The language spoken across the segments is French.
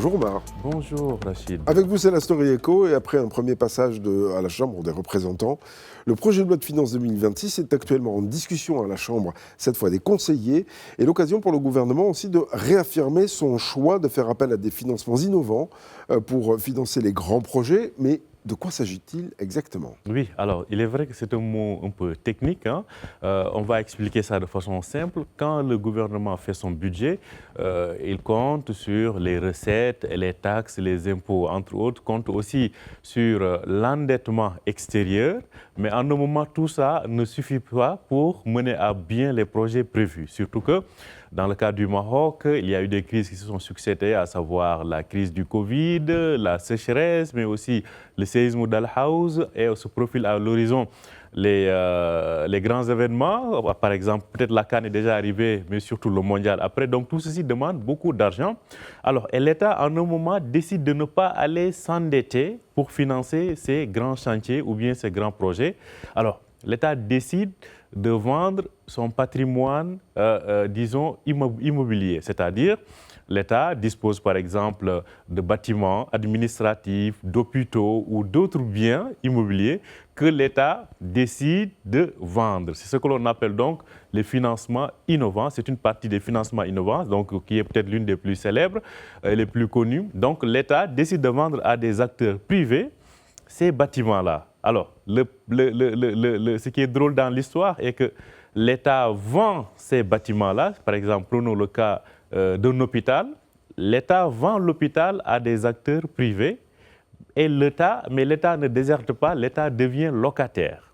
Bonjour Omar. Bonjour Rachid. Avec vous, c'est la Story Echo et après un premier passage à la Chambre des représentants, le projet de loi de finances 2026 est actuellement en discussion à la Chambre, cette fois des conseillers, et l'occasion pour le gouvernement aussi de réaffirmer son choix de faire appel à des financements innovants pour financer les grands projets, mais de quoi s'agit-il exactement ? Oui, alors il est vrai que c'est un mot un peu technique. On va expliquer ça de façon simple. Quand le gouvernement fait son budget, il compte sur les recettes, les taxes, les impôts, entre autres, compte aussi sur l'endettement extérieur. Mais en un moment, tout ça ne suffit pas pour mener à bien les projets prévus. Surtout que dans le cas du Maroc, il y a eu des crises qui se sont succédées, à savoir la crise du Covid, la sécheresse, mais aussi le séisme d'Al-Haouz, et se profilent à l'horizon les grands événements. Par exemple, peut-être la CAN est déjà arrivée, mais surtout le mondial après. Donc tout ceci demande beaucoup d'argent. Alors, et l'État, en un moment, décide de ne pas aller s'endetter pour financer ces grands chantiers ou bien ces grands projets. Alors, l'État décide de vendre son patrimoine, disons, immobilier. C'est-à-dire, l'État dispose par exemple de bâtiments administratifs, d'hôpitaux ou d'autres biens immobiliers que l'État décide de vendre. C'est ce que l'on appelle donc les financements innovants. C'est une partie des financements innovants, donc, qui est peut-être l'une des plus célèbres, les plus connues. Donc l'État décide de vendre à des acteurs privés ces bâtiments-là. Alors, ce qui est drôle dans l'histoire est que l'État vend ces bâtiments-là. Par exemple, prenons le cas d'un hôpital. L'État vend l'hôpital à des acteurs privés, mais l'État ne déserte pas, l'État devient locataire.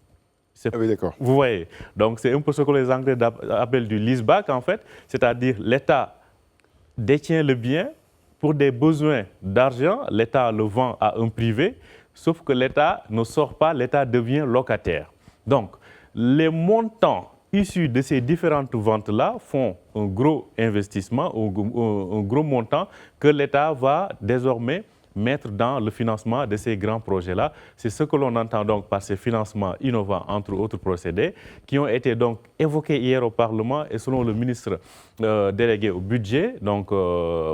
Ah oui, d'accord. Vous voyez, donc c'est un peu ce que les Anglais appellent du leaseback en fait, c'est-à-dire l'État détient le bien pour des besoins d'argent, l'État le vend à un privé, sauf que l'État ne sort pas, l'État devient locataire. Donc, les montants issus de ces différentes ventes-là font un gros investissement, un gros montant que l'État va désormais mettre dans le financement de ces grands projets-là. C'est ce que l'on entend donc par ces financements innovants, entre autres procédés, qui ont été donc évoqués hier au Parlement. Et selon le ministre délégué au budget, donc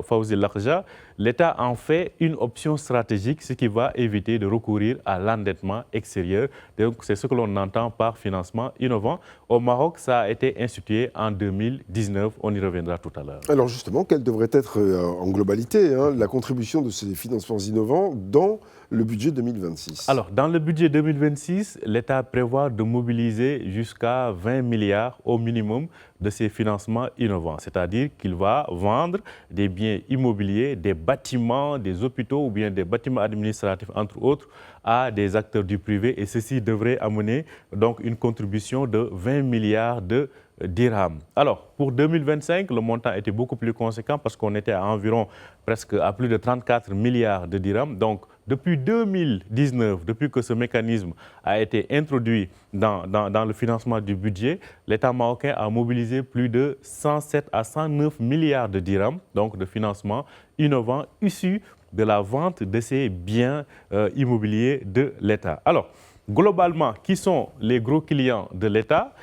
Fawzi Lakhdja, l'État en fait une option stratégique, ce qui va éviter de recourir à l'endettement extérieur. Donc c'est ce que l'on entend par financement innovant. Au Maroc, ça a été institué en 2019. On y reviendra tout à l'heure. Alors justement, quelle devrait être en globalité la contribution de ces financements innovants dans le budget 2026 ? Alors, dans le budget 2026, l'État prévoit de mobiliser jusqu'à 20 milliards au minimum de ces financements innovants. C'est-à-dire qu'il va vendre des biens immobiliers, des bâtiments, des hôpitaux ou bien des bâtiments administratifs, entre autres, à des acteurs du privé. Et ceci devrait amener donc une contribution de 20 milliards de dirhams. Alors, pour 2025, le montant était beaucoup plus conséquent parce qu'on était à environ presque à plus de 34 milliards de dirhams. Donc, depuis 2019, depuis que ce mécanisme a été introduit dans le financement du budget, l'État marocain a mobilisé plus de 107 à 109 milliards de dirhams, donc de financement innovant issus de la vente de ces biens immobiliers de l'État. Alors, globalement, qui sont les gros clients de l'État ?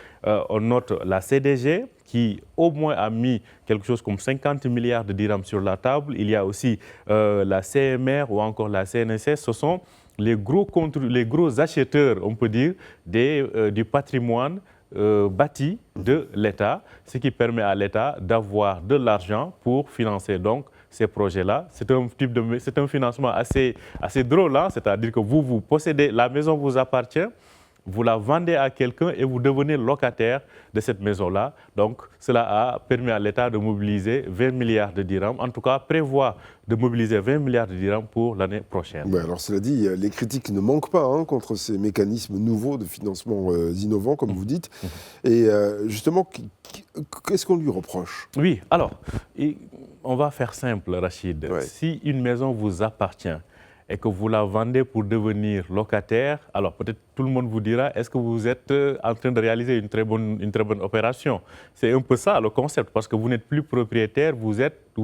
On note la CDG qui au moins a mis quelque chose comme 50 milliards de dirhams sur la table. Il y a aussi la CMR ou encore la CNSS. Ce sont les gros acheteurs, on peut dire, du patrimoine bâti de l'État, ce qui permet à l'État d'avoir de l'argent pour financer donc ces projets-là. C'est un financement assez drôle, hein? C'est-à-dire que vous possédez, la maison vous appartient, vous la vendez à quelqu'un et vous devenez locataire de cette maison-là. Donc, cela a permis à l'État de mobiliser 20 milliards de dirhams. En tout cas, prévoit de mobiliser 20 milliards de dirhams pour l'année prochaine. Ouais, alors, cela dit, les critiques ne manquent pas contre ces mécanismes nouveaux de financement innovants, comme vous dites. Et justement, qu'est-ce qu'on lui reproche ? Oui, alors, on va faire simple, Rachid. Ouais. Si une maison vous appartient, et que vous la vendez pour devenir locataire, alors peut-être tout le monde vous dira, est-ce que vous êtes en train de réaliser une très bonne opération ? C'est un peu ça le concept, parce que vous n'êtes plus propriétaire, vous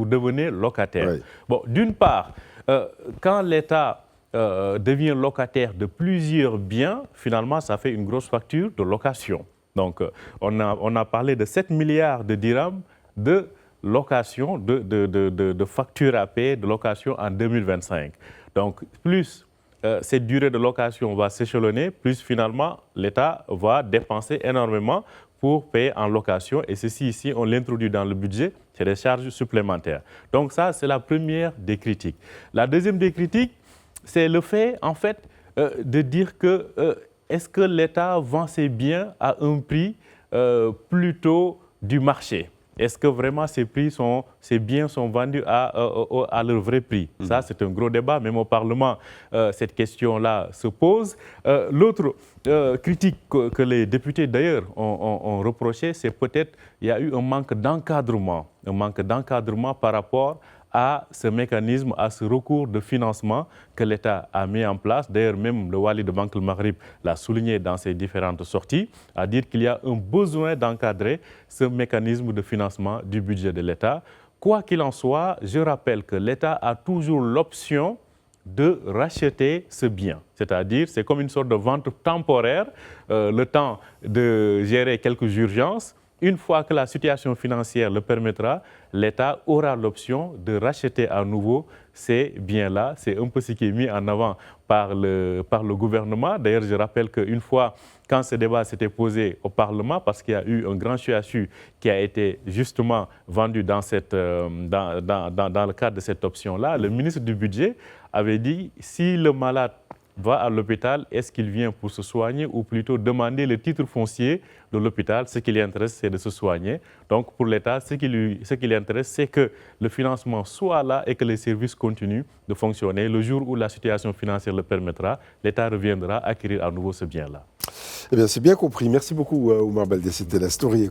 devenez locataire. Ouais. Bon, d'une part, quand l'État devient locataire de plusieurs biens, finalement, ça fait une grosse facture de location. Donc, on a parlé de 7 milliards de dirhams de location, de factures à payer de location en 2025. Donc, plus cette durée de location va s'échelonner, plus finalement l'État va dépenser énormément pour payer en location. Et ceci ici, on l'introduit dans le budget, c'est des charges supplémentaires. Donc ça, c'est la première des critiques. La deuxième des critiques, c'est le fait, en fait, de dire que est-ce que l'État vend ses biens à un prix plutôt du marché? Est-ce que vraiment ces biens sont vendus à leur vrai prix? Ça, c'est un gros débat. Même au Parlement, cette question-là se pose. L'autre critique que les députés, d'ailleurs, ont reproché, c'est peut-être qu'il y a eu un manque d'encadrement par rapport à ce mécanisme, à ce recours de financement que l'État a mis en place. D'ailleurs, même le Wali de Banque Maghreb l'a souligné dans ses différentes sorties, à dire qu'il y a un besoin d'encadrer ce mécanisme de financement du budget de l'État. Quoi qu'il en soit, je rappelle que l'État a toujours l'option de racheter ce bien. C'est-à-dire, c'est comme une sorte de vente temporaire, le temps de gérer quelques urgences. Une fois que la situation financière le permettra, l'État aura l'option de racheter à nouveau ces biens-là. C'est un peu ce qui est mis en avant par le gouvernement. D'ailleurs, je rappelle qu'une fois, quand ce débat s'était posé au Parlement, parce qu'il y a eu un grand CHU qui a été justement vendu dans le cadre de cette option-là, le ministre du Budget avait dit si le malade va à l'hôpital, est-ce qu'il vient pour se soigner ou plutôt demander le titre foncier de l'hôpital? Ce qui l'intéresse, c'est de se soigner. Donc pour l'État, ce qui l'intéresse, c'est que le financement soit là et que les services continuent de fonctionner. Le jour où la situation financière le permettra, l'État reviendra acquérir à nouveau ce bien-là. Eh bien, c'est bien compris. Merci beaucoup, Oumar Baldé. C'était la story.